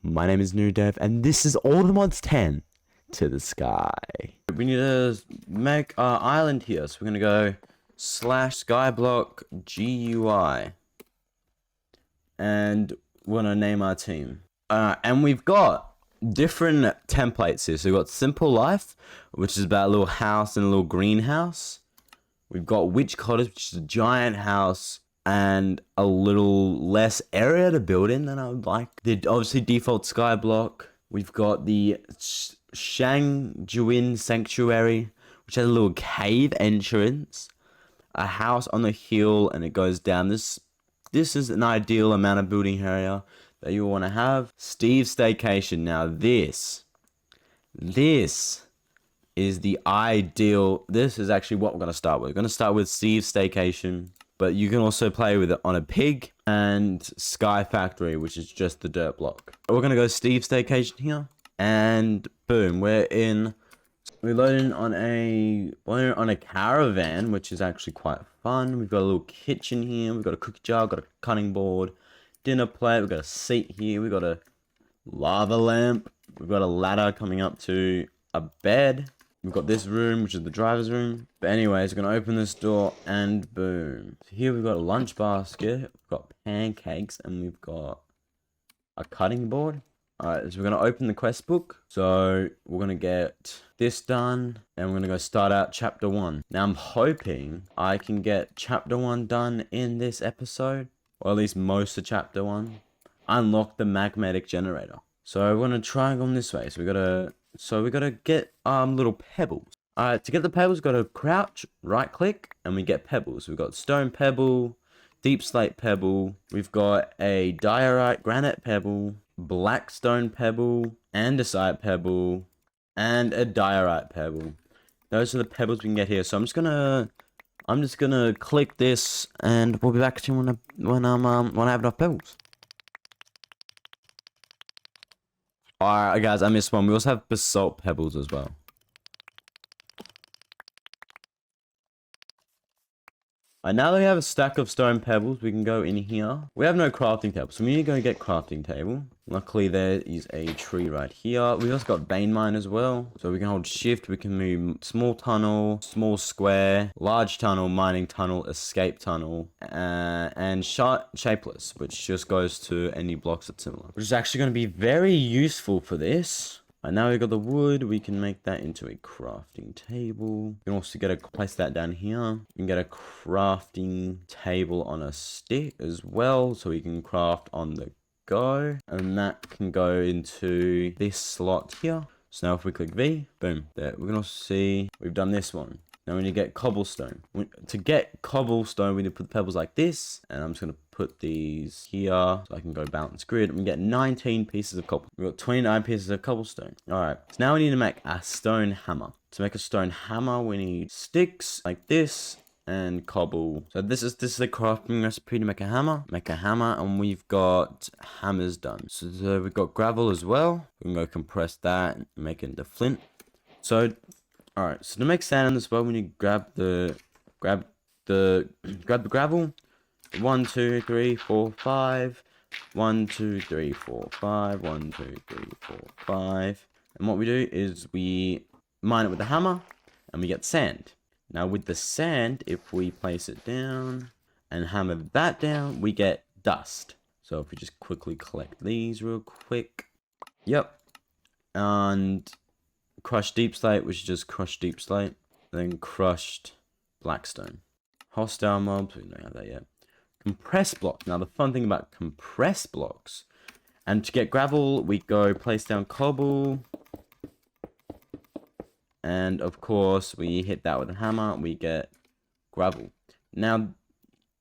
My name is NeuraDev, and this is all the mods 10 to the sky. We need to make our island here, so we're gonna go /skyblock GUI, and we're gonna name our team. And we've got different templates here. So we've got Simple Life, which is about a little house and a little greenhouse. We've got Witch Cottage, which is a giant house and a little less area to build in than I would like. The obviously default skyblock. We've got the Shangjuin Sanctuary, which has a little cave entrance, a house on the hill, and it goes down. This is an ideal amount of building area that you want to have. Steve's Staycation. Now this is the ideal. This is actually what we're going to start with. We're going to start with Steve's Staycation, but you can also play with it on a pig, and Sky Factory, which is just the dirt block. We're going to go Steve's Staycation here, and boom, we're loading on a caravan, which is actually quite fun. We've got a little kitchen here, we've got a cookie jar, got a cutting board, dinner plate, we've got a seat here, we've got a lava lamp, we've got a ladder coming up to a bed. We've got this room, which is the driver's room. But anyways, we're going to open this door and boom. So here we've got a lunch basket, we've got pancakes, and we've got a cutting board. Alright, so we're going to open the quest book. So we're going to get this done, and we're going to go start out chapter 1. Now I'm hoping I can get chapter 1 done in this episode, or at least most of chapter 1. Unlock the magnetic generator. So we're going to try and go this way. So we gotta get little pebbles. Alright, to get the pebbles, gotta crouch, right click, and we get pebbles. We've got stone pebble, deep slate pebble, we've got a diorite granite pebble, black stone pebble, andesite pebble, and a diorite pebble. Those are the pebbles we can get here. So I'm just gonna click this, and we'll be back to you when I have enough pebbles. Alright guys, I missed one. We also have basalt pebbles as well. Now that we have a stack of stone pebbles, we can go in here. We have no crafting table, so we need to go get crafting table. Luckily there is a tree right here. We also got vein mine as well. So we can hold shift, we can move small tunnel, small square, large tunnel, mining tunnel, escape tunnel, and shapeless, which just goes to any blocks that's similar. Which is actually going to be very useful for this. And now we've got the wood, we can make that into a crafting table. You can also place that down here. You can get a crafting table on a stick as well, so we can craft on the go. And that can go into this slot here. So now if we click V, boom, there. We can also see we've done this one. Now we need to get cobblestone. To get cobblestone, we need to put the pebbles like this. And I'm just going to put these here so I can go balance grid. And we get 19 pieces of cobble. We've got 29 pieces of cobblestone. Alright, so now we need to make a stone hammer. To make a stone hammer, we need sticks like this and cobble. So this is the crafting recipe to make a hammer. Make a hammer, and we've got hammers done. So we've got gravel as well. We can go compress that and make it into flint. So alright, so to make sand as well, we need to grab the gravel. 1, 2, 3, 4, 5. 1, 2, 3, 4, 5. 1, 2, 3, 4, 5. And what we do is we mine it with a hammer, and we get sand. Now with the sand, if we place it down and hammer that down, we get dust. So if we just quickly collect these real quick. Yep. And crushed deep slate, which is just crushed deep slate. Then crushed blackstone. Hostile mobs, we don't have that yet. Compressed blocks. Now the fun thing about compressed blocks, and to get gravel, we go place down cobble. And of course, we hit that with a hammer, we get gravel. Now,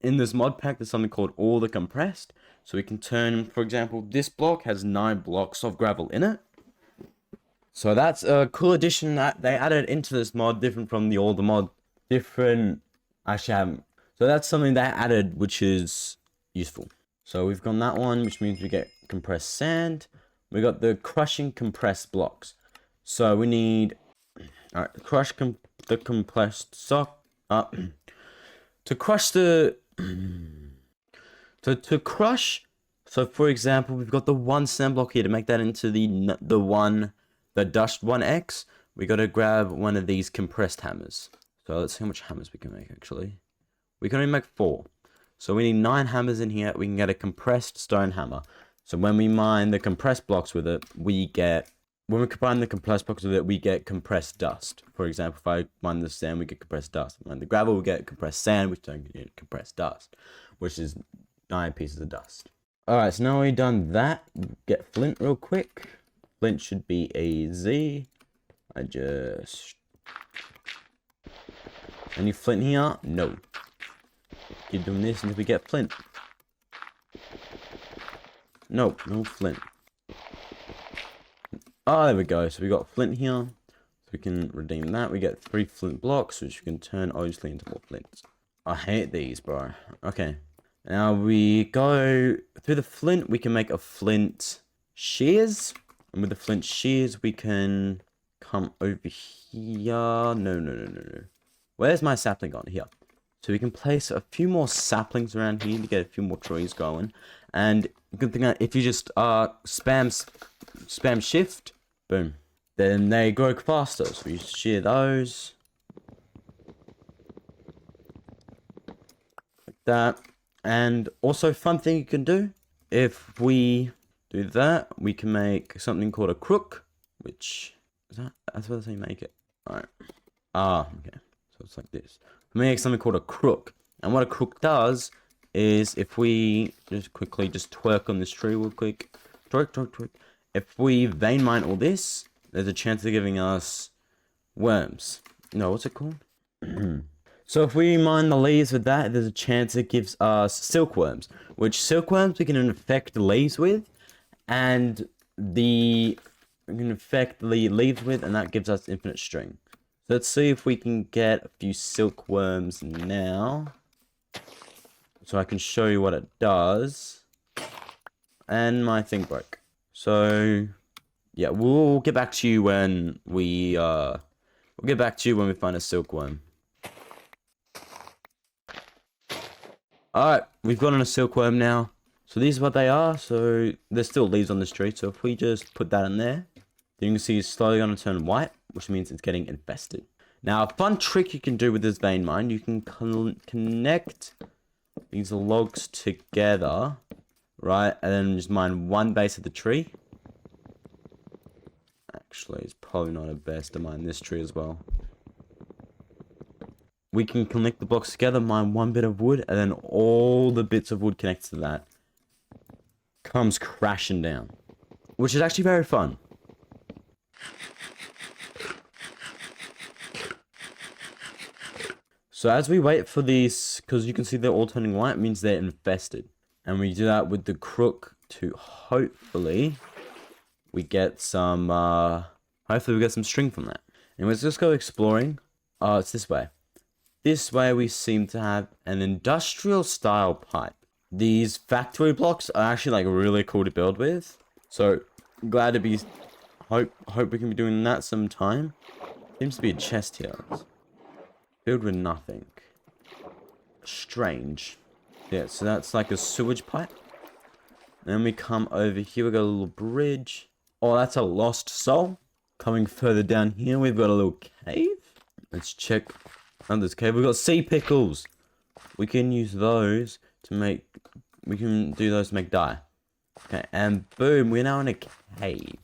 in this mod pack, there's something called all the compressed. So we can turn, for example, this block has 9 blocks of gravel in it. So that's a cool addition that they added into this mod, different from the older mod. Actually I haven't. So that's something they added, which is useful. So we've got that one, which means we get compressed sand. We got the crushing compressed blocks. So we need, alright, crush the compressed sock up. To crush the, to crush So for example, we've got the one sand block here. To make that into the dust 1x, we got to grab one of these compressed hammers. So let's see how much hammers we can make actually. We can only make 4. So we need 9 hammers in here. We can get a compressed stone hammer. So when we mine the compressed blocks with it, when we combine the compressed blocks with it, we get compressed dust. For example, if I mine the sand, we get compressed dust. Mine the gravel, we get compressed sand, which don't get compressed dust, which is 9 pieces of dust. Alright, so now we've done that, get flint real quick. Flint should be easy. Any flint here? No. Keep doing this until we get flint. No flint. Oh, there we go. So we got flint here. So we can redeem that. We get 3 flint blocks, which we can turn obviously into more flint. I hate these, bro. Okay. Now we go through the flint. We can make a flint shears. And with the flint shears, we can come over here. No. Where's my sapling gone? Here. So we can place a few more saplings around here to get a few more trees going. And good thing that if you just spam shift, boom, then they grow faster. So we shear those. Like that. And also fun thing you can do, if we do that, we can make something called a crook, which is that's what they make it. Alright. Okay. So it's like this. We make something called a crook. And what a crook does is if we just quickly twerk on this tree real quick. Twerk. If we vein mine all this, there's a chance of giving us worms. No, what's it called? So if we mine the leaves with that, there's a chance it gives us silkworms, which silkworms we can infect the leaves with, and we can infect the leaves with, and that gives us infinite string. So let's see if we can get a few silkworms now, so I can show you what it does. And my thing broke. So yeah, we'll get back to you when we find a silkworm. Alright, we've gotten a silkworm now. So these are what they are. So there's still leaves on this tree. So if we just put that in there, then you can see it's slowly going to turn white, which means it's getting infested. Now, a fun trick you can do with this vein mine, you can connect these logs together, right? And then just mine one base of the tree. Actually, it's probably not the best to mine this tree as well. We can connect the blocks together, mine one bit of wood, and then all the bits of wood connected to that comes crashing down, which is actually very fun. So as we wait for these, because you can see they're all turning white, it means they're infested. And we do that with the crook to hopefully we get some, string from that. Anyways, let's go exploring. It's this way. This way we seem to have an industrial style pipe. These factory blocks are actually like really cool to build with. So glad to be, hope we can be doing that sometime. Seems to be a chest here. Filled with nothing. Strange. Yeah, so that's like a sewage pipe. Then we come over here, we got a little bridge. Oh, that's a lost soul. Coming further down here, we've got a little cave. Let's check on this cave. We've got sea pickles. We can use those to make, we can do those to make dye. Okay, and boom, we're now in a cave.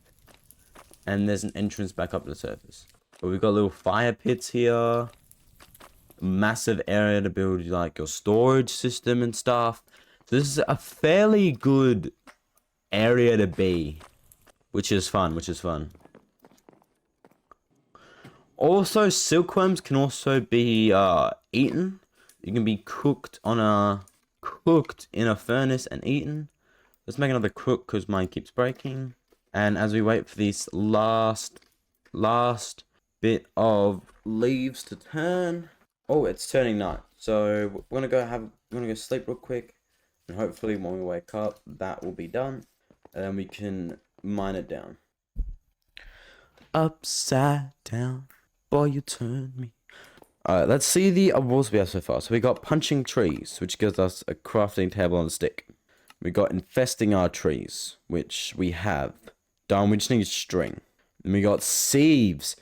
And there's an entrance back up to the surface. But we've got little fire pits here. Massive area to build like your storage system and stuff. So this is a fairly good area to be, which is fun. Also, silkworms can also be eaten. You can be cooked in a furnace and eaten. Let's make another crook because mine keeps breaking. And as we wait for this last bit of leaves to turn. Oh, it's turning night. So we're gonna go sleep real quick, and hopefully when we wake up, that will be done, and then we can mine it down. Upside down, boy, you turn me. Alright, let's see the awards we have so far. So we got punching trees, which gives us a crafting table on a stick. We got infesting our trees, which we have done. We just need string. And we got sieves.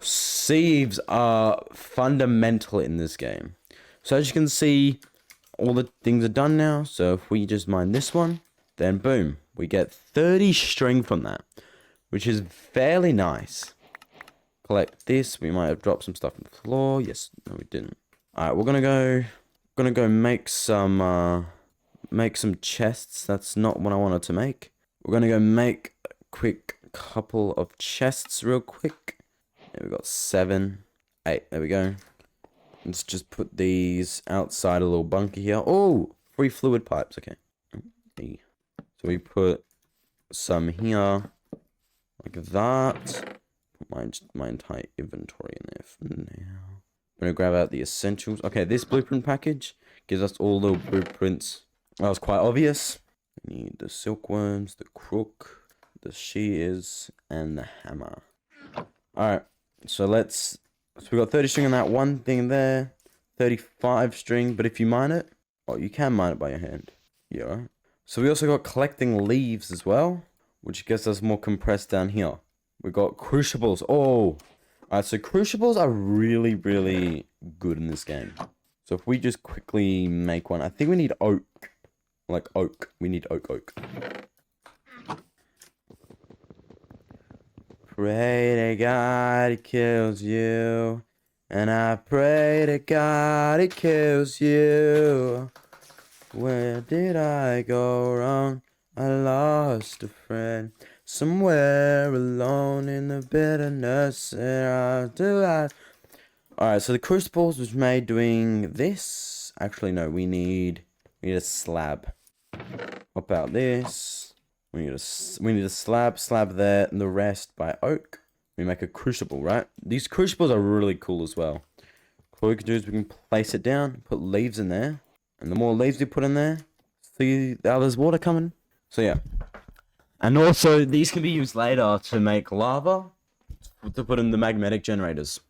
Sieves are fundamental in this game. So as you can see, all the things are done now. So if we just mine this one, then boom, we get 30 string from that, which is fairly nice. Collect this. We might have dropped some stuff on the floor. Yes, no, we didn't. All right, we're gonna go make some chests. That's not what I wanted to make. We're gonna go make a quick couple of chests real quick. There we got 7, 8. There we go. Let's just put these outside a little bunker here. Oh, 3 fluid pipes. Okay. So we put some here, like that. Put my entire inventory in there for now. I'm gonna grab out the essentials. Okay, this blueprint package gives us all the blueprints. That was quite obvious. We need the silkworms, the crook, the shears, and the hammer. Alright, so we got 30 string on that one thing there. 35 string, but if you mine it, oh, you can mine it by your hand. Yeah, right. So we also got collecting leaves as well, which gets us more compressed down here. We got crucibles. Oh, alright, so crucibles are really, really good in this game. So if we just quickly make one, I think we need oak. Like oak. We need oak. Pray to God it kills you. And I pray to God it kills you. Where did I go wrong? I lost a friend. Somewhere alone in the bitterness. Alright, so the crucibles was made doing this. Actually, no, we need a slab. Pop out this. We need a slab there, and the rest by oak. We make a crucible, right? These crucibles are really cool as well. What we can do is we can place it down, put leaves in there, and the more leaves we put in there, see how there's water coming. So yeah. And also, these can be used later to make lava, to put in the magnetic generators,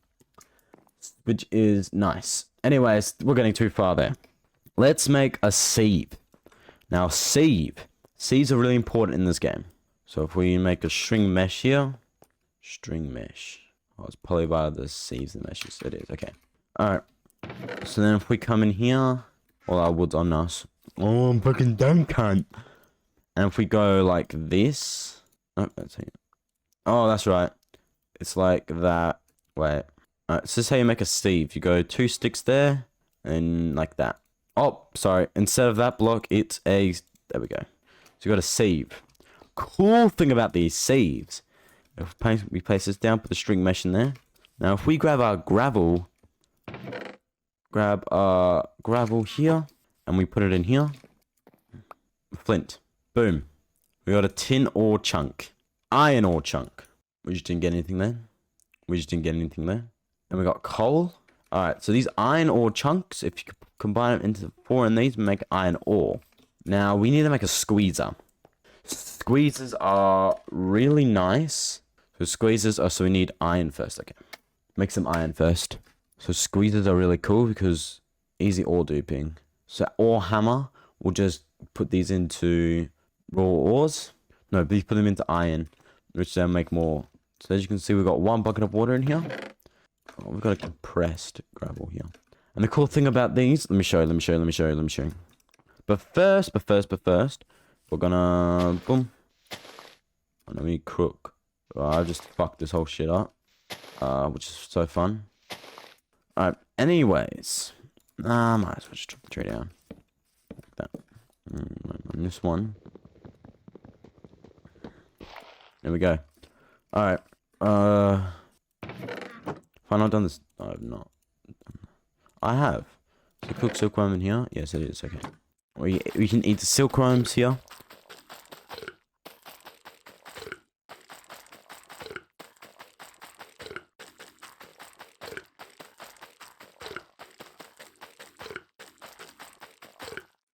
which is nice. Anyways, we're getting too far there. Let's make a sieve. Now, sieves are really important in this game. So if we make a string mesh here, string mesh. Oh, it's probably by the sieves and meshes. It is, okay. Alright. So then if we come in here, all our wood's on us. Oh, I'm fucking done, cunt. And if we go like this. Oh, that's it. Oh, that's right. It's like that. Wait. Alright, so this is how you make a sieve. You go 2 sticks there, and like that. Oh, sorry. Instead of that block, it's a... There we go. So you got a sieve. Cool thing about these sieves. If we place this down, put the string mesh in there. Now, if we grab our gravel... Grab our gravel here, and we put it in here. Flint. Boom. We got a tin ore chunk. Iron ore chunk. We just didn't get anything there. And we got coal. Alright, so these iron ore chunks, if you combine them into 4 in these, make iron ore. Now, we need to make a squeezer. Squeezers are really nice. So we need iron first. Okay. Make some iron first. So squeezers are really cool because easy ore duping. So ore hammer, we'll just put these into raw ores. No, please put them into iron, which then make more. So as you can see, we've got 1 bucket of water in here. Oh, we've got a compressed gravel here. And the cool thing about these, let me show you. But first, we're gonna, boom. Oh, let me crook. Oh, I just fucked this whole shit up. Which is so fun. Alright, anyways. Might as well just chop the tree down. Like that. On this one. There we go. Alright. Have I not done this? No, I have not. I have. So cook silkworm in here? Yes, it is. Okay. We can eat the silkworms here.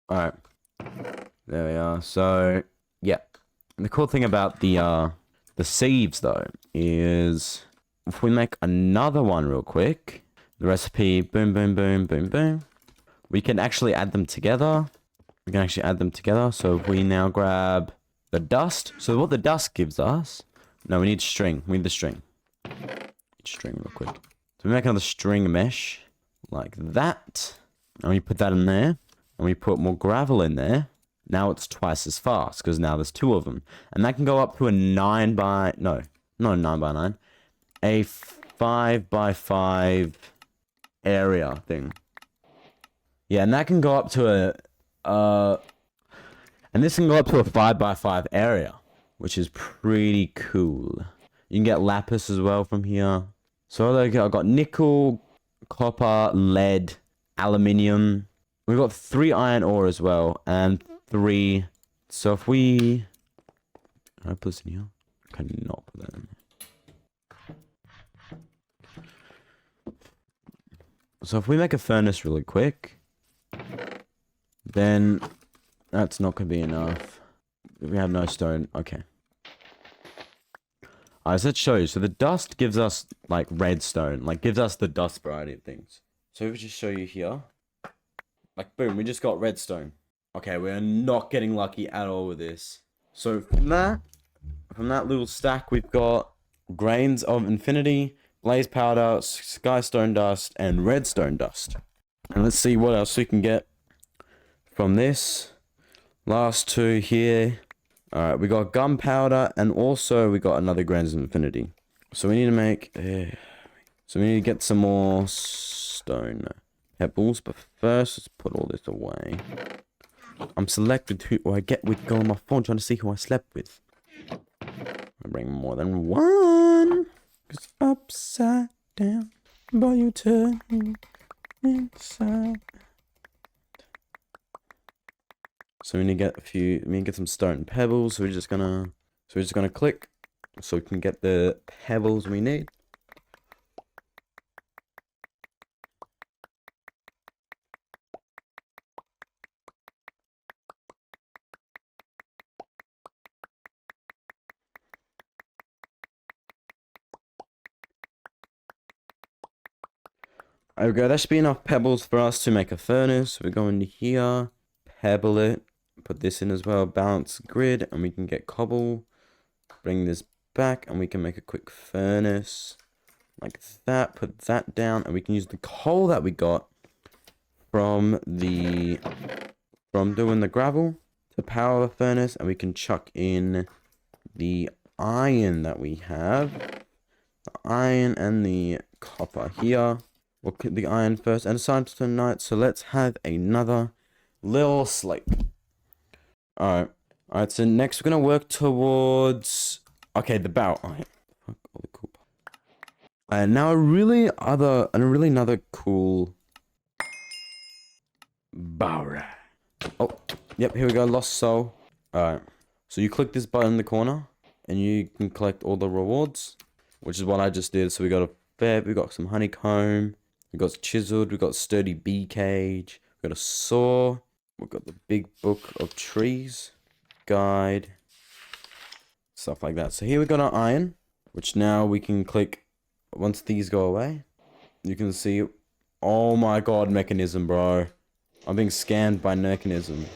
Alright. There we are. So, yeah. And the cool thing about the sieves, though, is if we make another one real quick, the recipe, boom, boom, boom, boom, boom, we can actually add them together. we can actually add them together. So if we now grab the dust. So what the dust gives us... No, we need string. We need the string. String real quick. So we make another string mesh. Like that. And we put that in there. And we put more gravel in there. Now it's twice as fast. Because now there's 2 of them. And that can go up to a 9 by... No. Not a 9 by 9. A 5 by 5 area thing. Yeah, and that can go up to a... and this can go up to a 5 by 5 area. Which is pretty cool. You can get lapis as well from here. So I've got nickel, copper, lead, aluminium. We've got 3 iron ore as well. And 3... So if we... Can I put this in here? I cannot put that in. So if we make a furnace really quick, then that's not going to be enough. We have no stone. Okay. Alright, so let's show you. So the dust gives us, like, redstone. Like, gives us the dust variety of things. So if we just show you here. Like, boom, we just got redstone. Okay, we're not getting lucky at all with this. So from that little stack, we've got grains of infinity, blaze powder, sky stone dust, and redstone dust. And let's see what else we can get from this. Last 2 here. Alright, we got gunpowder, and also we got another grains of infinity. So we need to make... so we need to get some more stone pebbles, but first let's put all this away. I'm selected who I get with going on my phone trying to see who I slept with. I bring more than one. Cause upside down, boy, you turn inside. So we need to get some stone pebbles. So we're just gonna click so we can get the pebbles we need. There we go, that should be enough pebbles for us to make a furnace. So we go into here, pebble it, put this in as well, balance grid, and we can get cobble. Bring this back, and we can make a quick furnace. Like that, put that down, and we can use the coal that we got from doing the gravel to power the furnace, and we can chuck in the iron that we have. The iron and the copper here. We'll put the iron first and assign to tonight. So let's have another little sleep. Alright. Alright, so next we're gonna work towards the barrel. Alright. Fuck all the cool parts. And now another cool barrel. Oh, yep, here we go, lost soul. Alright. So you click this button in the corner and you can collect all the rewards, which is what I just did. So we got we got some honeycomb. We got chiseled, we got sturdy bee cage, we got a saw, we got the big book of trees, guide, stuff like that. So here we got our iron, which now we can click. Once these go away, you can see, oh my god, mechanism, bro. I'm being scanned by mechanism.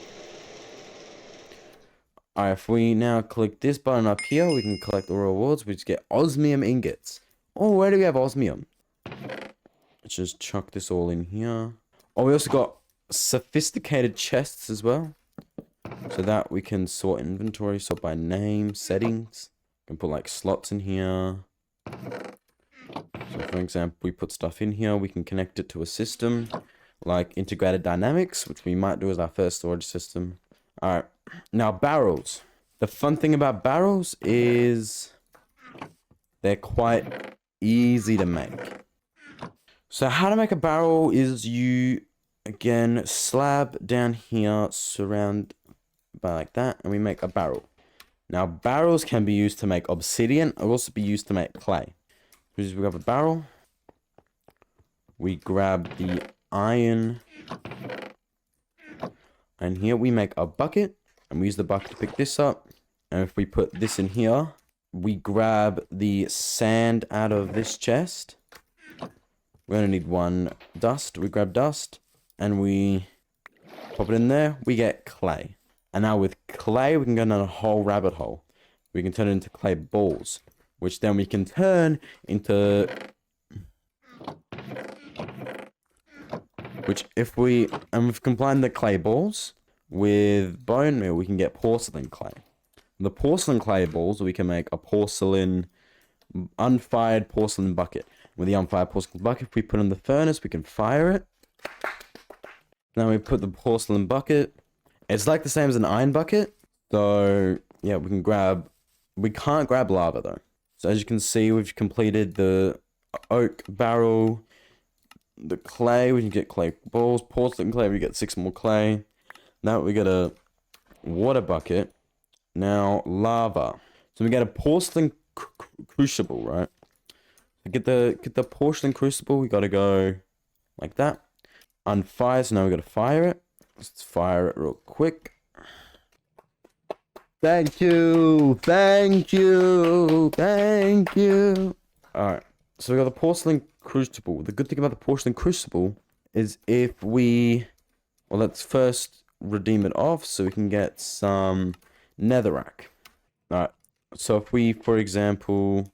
Alright, if we now click this button up here, we can collect the rewards. We just get osmium ingots. Oh, where do we have osmium? Let's just chuck this all in here. Oh, we also got sophisticated chests as well. So that we can sort inventory, sort by name, settings. We can put like slots in here. So for example, we put stuff in here. We can connect it to a system like integrated dynamics, which we might do as our first storage system. Alright, now barrels. The fun thing about barrels is they're quite easy to make. So how to make a barrel is you, again, slab down here, surround by like that, and we make a barrel. Now barrels can be used to make obsidian, or also be used to make clay. We grab a barrel, we grab the iron, and here we make a bucket, and we use the bucket to pick this up. And if we put this in here, we grab the sand out of this chest. We're gonna need one dust. We grab dust, and we Pop it in there, we get clay. And now with clay, we can go down a whole rabbit hole. We can turn it into clay balls, which then we can turn into... Which if we... And we've combined the clay balls with bone meal, we can get porcelain clay. The porcelain clay balls, we can make a unfired porcelain bucket. With the unfired porcelain bucket, if we put it in the furnace, we can fire it. Now we put the porcelain bucket. It's like the same as an iron bucket. So, yeah, we can't grab lava though. So as you can see, we've completed the oak barrel, the clay, we can get clay balls, porcelain clay, we get 6 more clay. Now we got a water bucket. Now lava. So we get a porcelain crucible, right? To get the porcelain crucible, we gotta go like that. Unfire, so now we gotta fire it. Let's fire it real quick. Thank you, thank you, thank you. Alright, so we got the porcelain crucible. The good thing about the porcelain crucible is if we... Well, let's first redeem it off so we can get some netherrack. Alright, so if we, for example...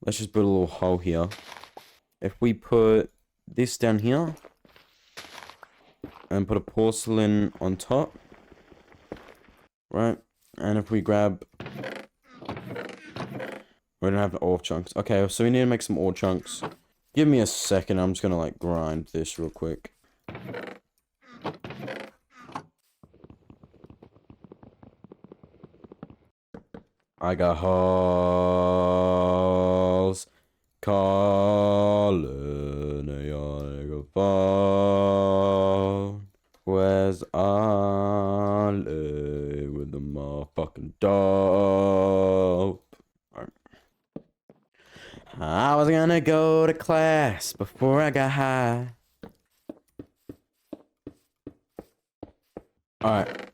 Let's just put a little hole here. If we put this down here... And put a porcelain on top. Right? And if we grab... We don't have ore chunks. Okay, so we need to make some ore chunks. Give me a second. I'm just gonna like grind this real quick. I got holes. Calling a phone. Where's Ali with the motherfucking dope? Right. I was gonna go to class before I got high. Alright.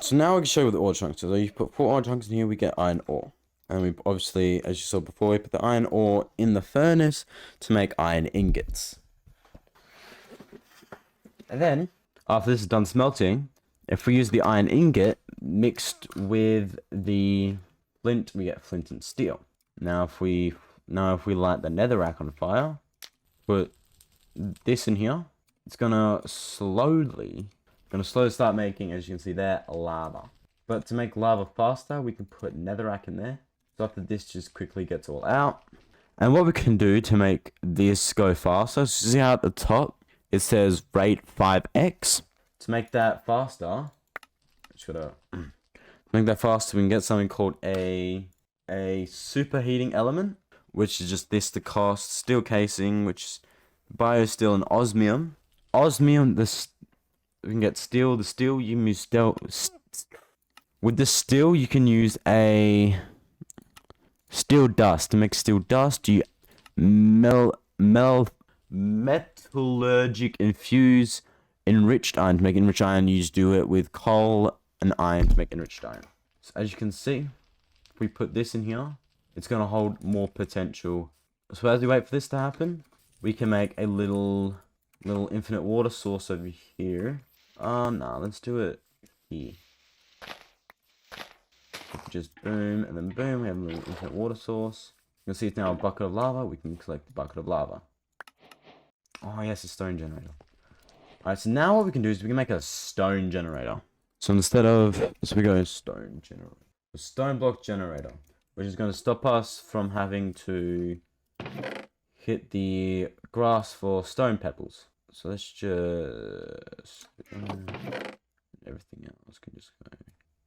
So now I can show you what the ore chunks. So you put 4 ore chunks in here, we get iron ore. And we obviously, as you saw before, we put the iron ore in the furnace to make iron ingots. And then, after this is done smelting, if we use the iron ingot mixed with the flint, we get flint and steel. Now if we light the netherrack on fire, put this in here, it's gonna slowly start making, as you can see there, lava. But to make lava faster, we can put netherrack in there. So after this just quickly gets all out. And what we can do to make this go faster, so see how at the top it says rate 5x. To make that faster, we can get something called a superheating element, which is just this, the cost, steel casing, which is biosteel and osmium. Osmium, we can get steel. The steel, you can use steel. With the steel, you can use a steel dust. To make steel dust, you metallurgic infuse enriched iron. To make enriched iron, you just do it with coal and iron to make enriched iron. So as you can see, if we put this in here, it's going to hold more potential. So as we wait for this to happen, we can make a little infinite water source over here. Nah, let's do it here. Just boom, and then boom, we have a little infinite water source. You can see it's now a bucket of lava. We can collect the bucket of lava. Oh yes, a stone generator. Alright, so now what we can do is we can make a stone generator. So we go stone generator. A stone block generator, which is going to stop us from having to hit the grass for stone pebbles. So let's just... everything else can just go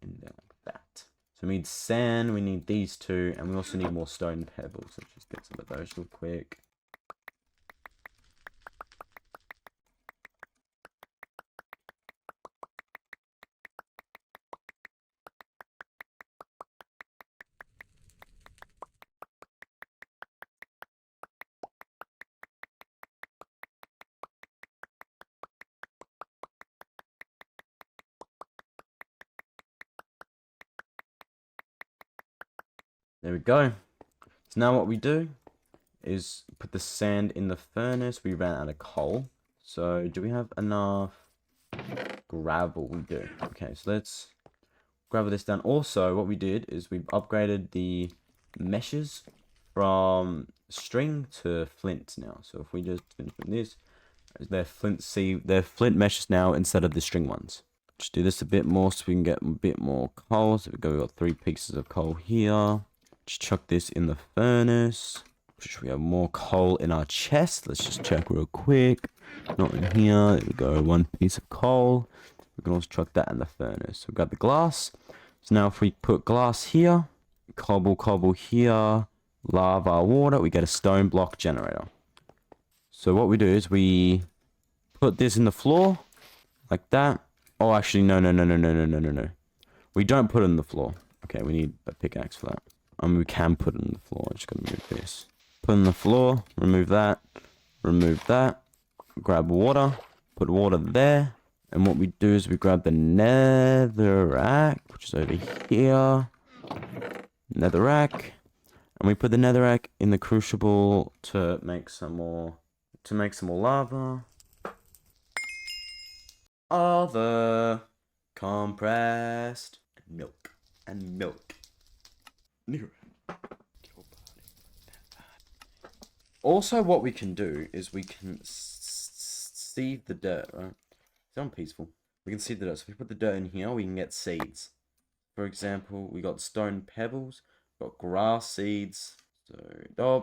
in there like that. So we need sand, we need these two, and we also need more stone pebbles. Let's just get some of those real quick. There we go. So now what we do is put the sand in the furnace. We ran out of coal. So do we have enough? gravel we do. Okay, so let's gravel this down. Also, what we did is we've upgraded the meshes from string to flint now. So if we just finish with this, they're flint meshes now instead of the string ones. Just do this a bit more so we can get a bit more coal. So we've got 3 pieces of coal here. Just chuck this in the furnace. We have more coal in our chest. Let's just check real quick. Not in here. There we go. 1 piece of coal. We can also chuck that in the furnace. So we've got the glass. So now if we put glass here, cobble here, lava, water, we get a stone block generator. So what we do is we put this in the floor like that. Oh, actually, no. We don't put it in the floor. Okay, we need a pickaxe for that. We can put it in the floor. I'm just going to move this. Put it in the floor. Remove that. Remove that. Grab water. Put water there. And what we do is we grab the netherrack, which is over here. Netherrack. And we put the netherrack in the crucible to make some more lava. All the compressed milk. Also, what we can do is we can seed the dirt, right? Sound peaceful. We can seed the dirt. So if we put the dirt in here, we can get seeds. For example, we got stone pebbles, got grass seeds. So,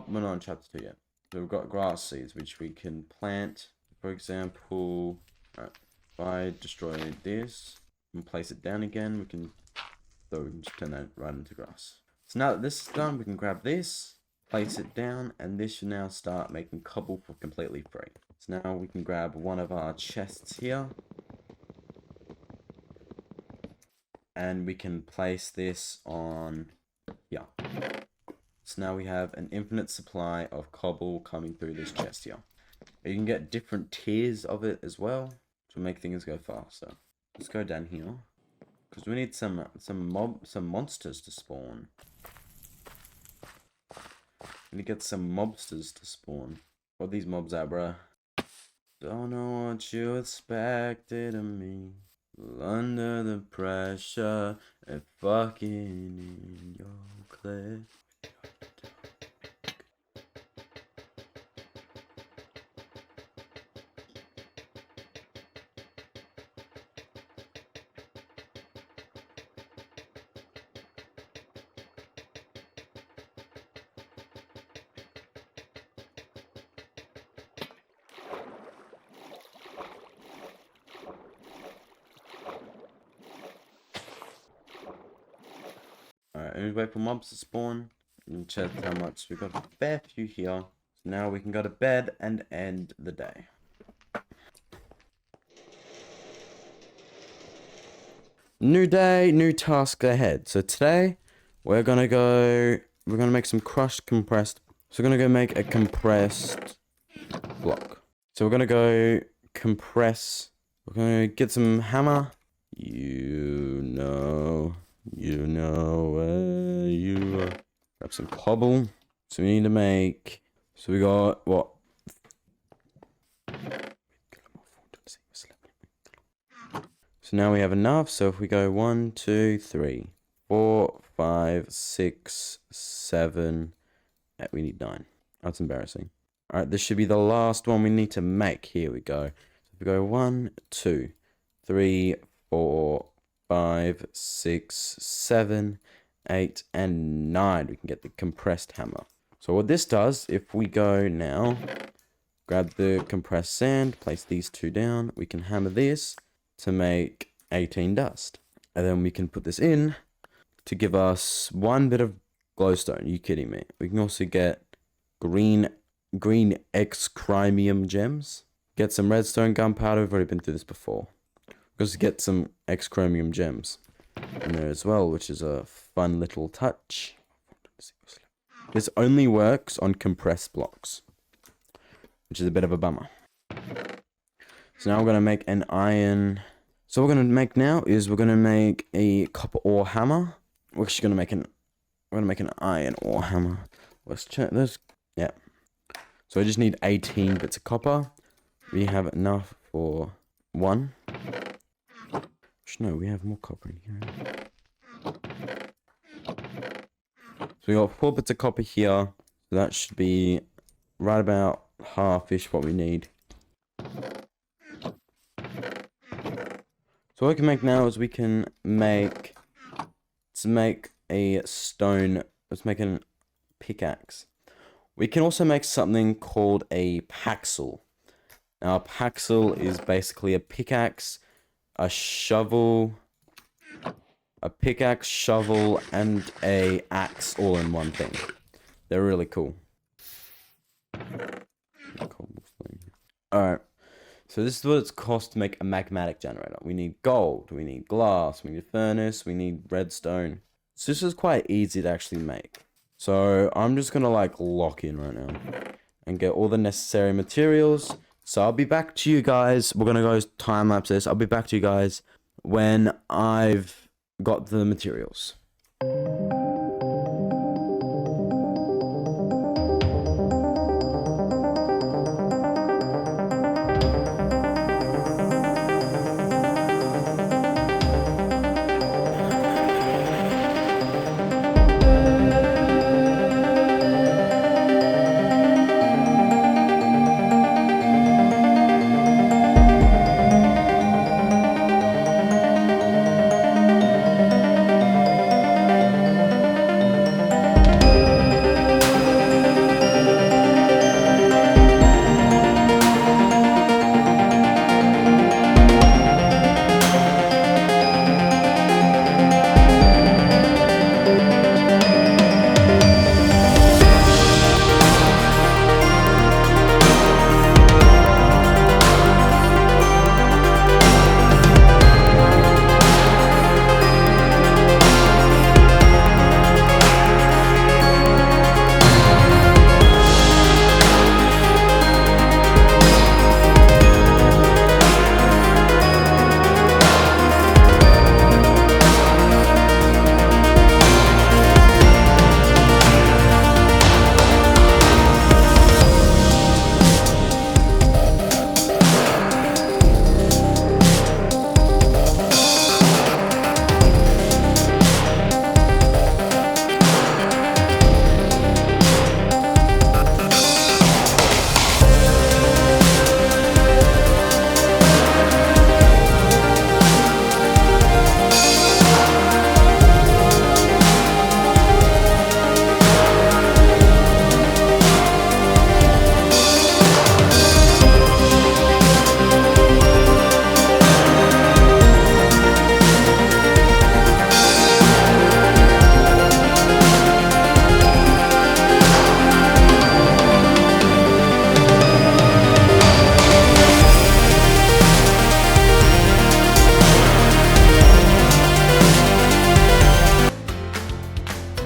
we're not on chapter 2 yet. So we've got grass seeds, which we can plant. For example, alright, if I destroy this and place it down again, we can just turn that right into grass. So now that this is done, we can grab this, place it down, and this should now start making cobble for completely free. So now we can grab one of our chests here, and we can place this on here. So now we have an infinite supply of cobble coming through this chest here. You can get different tiers of it as well to make things go faster. Let's go down here because we need some monsters to spawn. We need to get some mobsters to spawn. What are these mobs at, bruh? Don't know what you expected of me. Under the pressure and fucking in your cliff. Alright, and we wait for mobs to spawn and check how much. We've got a fair few here. So now we can go to bed and end the day. New day, new task ahead. So today we're gonna make some crushed compressed. So we're gonna go make a compressed block. So we're gonna go compress. We're gonna get some hammer. You know where you are. Grab some cobble. So we need to make. So we got what? So now we have enough. So if we go 1, 2, 3, 4, 5, 6, 7. We need 9. That's embarrassing. Alright, this should be the last one we need to make. Here we go. So if we go 1, 2, 3, 4, 5, 6, 7, 8, and 9. We can get the compressed hammer. So what this does, if we go now, grab the compressed sand, place these 2 down, we can hammer this to make 18 dust. And then we can put this in to give us 1 bit of glowstone. Are you kidding me? We can also get green X-chromium gems. Get some redstone gunpowder. We've already been through this before. Just get some X-chromium gems in there as well, which is a fun little touch. This only works on compressed blocks, which is a bit of a bummer. So now we're going to make an iron. So what we're going to make now is we're going to make a copper ore hammer. We're actually going to make an iron ore hammer. Let's check this. Yeah. So I just need 18 bits of copper. We have enough for 1. No, we have more copper in here. So we got 4 bits of copper here. So that should be right about half-ish what we need. So what we can make now is we can make... Let's make a stone... Let's make a pickaxe. We can also make something called a paxel. Now a paxel is basically a pickaxe, a shovel, a pickaxe, shovel, and a axe all in one thing. They're really cool. Alright, so this is what it's cost to make a magmatic generator. We need gold, we need glass, we need furnace, we need redstone. So this is quite easy to actually make. So I'm just gonna like lock in right now and get all the necessary materials. So I'll be back to you guys. We're gonna go time lapse this. I'll be back to you guys when I've got the materials.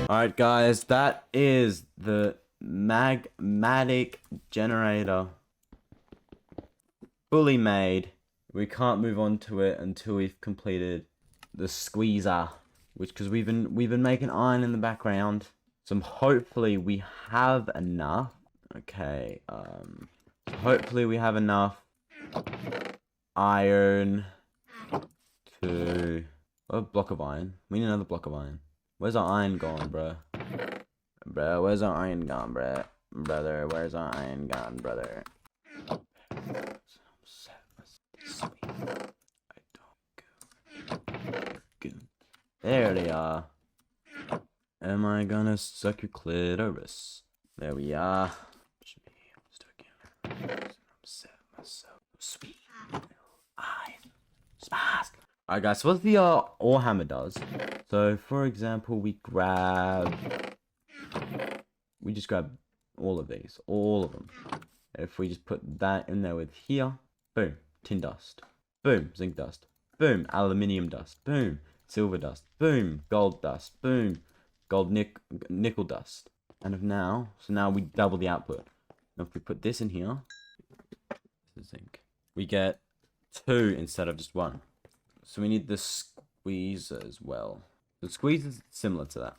Alright guys, that is the magmatic generator fully made. We can't move on to it until we've completed the squeezer, which because we've been making iron in the background. So hopefully we have enough. Okay, hopefully we have enough iron to a block of iron. We need another block of iron. Where's our iron gone, bruh? Bruh, where's our iron gone, bruh? Brother, where's our iron gone, brother? There they are. Am I gonna suck your clitoris? There we are. Sweet. Smash. Alright guys, so what the ore hammer does. So for example, we just grab all of these, all of them. If we just put that in there with here, boom, tin dust, boom, zinc dust, boom, aluminium dust, boom, silver dust, boom, gold dust, boom, gold nickel dust. And now we double the output. Now if we put this in here, this is zinc, we get 2 instead of just 1. So we need the squeezer as well. The squeezer is similar to that.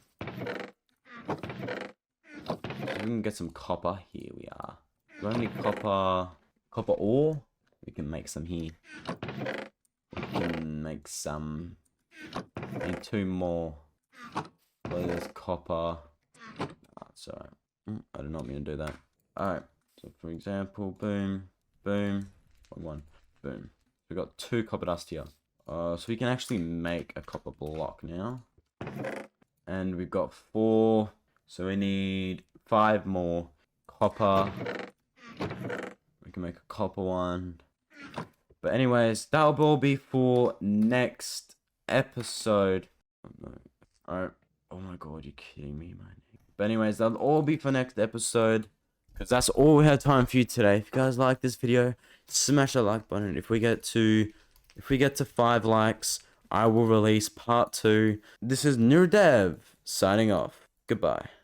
So we can get some copper. Here we are. Do I have any copper ore? We can make some here. We can make some. Need 2 more. Well, there's copper. Oh, sorry. I did not mean to do that. Alright. So for example, boom, boom, one, boom. We've got 2 copper dust here. So we can actually make a copper block now. And we've got 4. So we need 5 more copper. We can make a copper one. But anyways, that'll all be for next episode. Alright. Oh my god, you're kidding me, man. But anyways, that'll all be for next episode. Because that's all we have time for you today. If you guys like this video, smash that like button. If we get to 5 likes, I will release part 2. This is NeuraDev signing off. Goodbye.